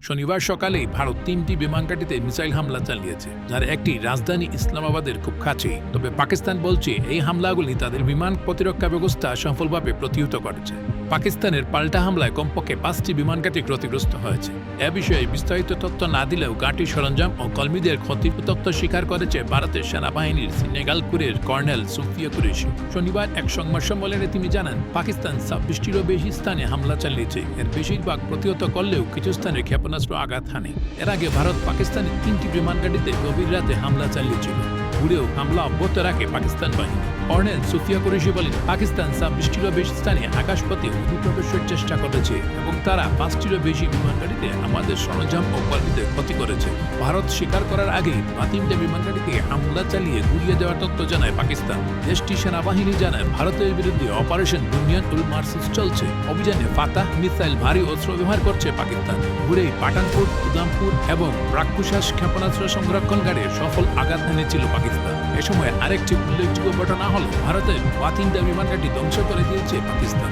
শনিবার সকালেই ভারত ৩টি বিমান ঘাঁটিতে মিসাইল হামলা চালিয়েছে, যার একটি রাজধানী ইসলামাবাদের খুব কাছেই। তবে পাকিস্তান বলছে এই হামলাগুলি তাদের বিমান প্রতিরক্ষা ব্যবস্থা সফলভাবে প্রতিহত করেছে। পাকিস্তানের পাল্টা হামলায় কমপক্ষে 5টি বিমান ঘাঁটি ক্ষতিগ্রস্ত হয়েছে। এ বিষয়ে বিস্তারিত তথ্য না দিলেও ঘাঁটি সরঞ্জাম ও কর্মীদের ক্ষতির তথ্য স্বীকার করেছে ভারতের সেনাবাহিনীর সিনেগালপুরের কর্নেল সুফিয়া কুরেশি। শনিবার এক সংবাদ সম্মেলনে তিনি জানান, পাকিস্তান 26টিরও বেশি স্থানে হামলা চালিয়েছে। এর বেশিরভাগ প্রতিহত করলেও কিছু স্থানে ক্ষেপণাস্ত্র আঘাত হানে। এর আগে ভারত পাকিস্তানের 3টি বিমান ঘাঁটিতে গভীর রাতে হামলা চালিয়েছিল। ঘুরেও হামলা অব্যাহত রাখে পাকিস্তান বাহিনী। কর্নেল সুফিয়া কুরেশি বলেন, পাকিস্তান 26টিরও বেশি স্থানে আকাশপথে অনুপ্রবেশের চেষ্টা করেছে এবং তারা 5টিরও বেশি বিমান ঘাঁটিতে আমাদের সরঞ্জাম ও কর্মীদের ক্ষতি করেছে। ভারত স্বীকার করার আগেই 3টে বিমান ঘাঁটিতে হামলা চালিয়ে ঘুরিয়ে দেওয়ার তথ্য জানায় পাকিস্তান। দেশটির সেনাবাহিনী জানায়, ভারতের বিরুদ্ধে অপারেশন বুনিয়াদ-উল মারসুস চলছে। অভিযানে ফাতাহ মিসাইল ভারী অস্ত্র ব্যবহার করছে পাকিস্তান। ঘুরেই পাঠানপুর, উদামপুর এবং রাক্ষুসাস ক্ষেপণাস্ত্র সংরক্ষণগারে সফল আঘাত এনেছিল পাকিস্তান। এ সময় আরেকটি উল্লেখযোগ্য ঘটনা হল, ভারতের 3টা বিমান ঘাঁটি ধ্বংস করে দিয়েছে পাকিস্তান।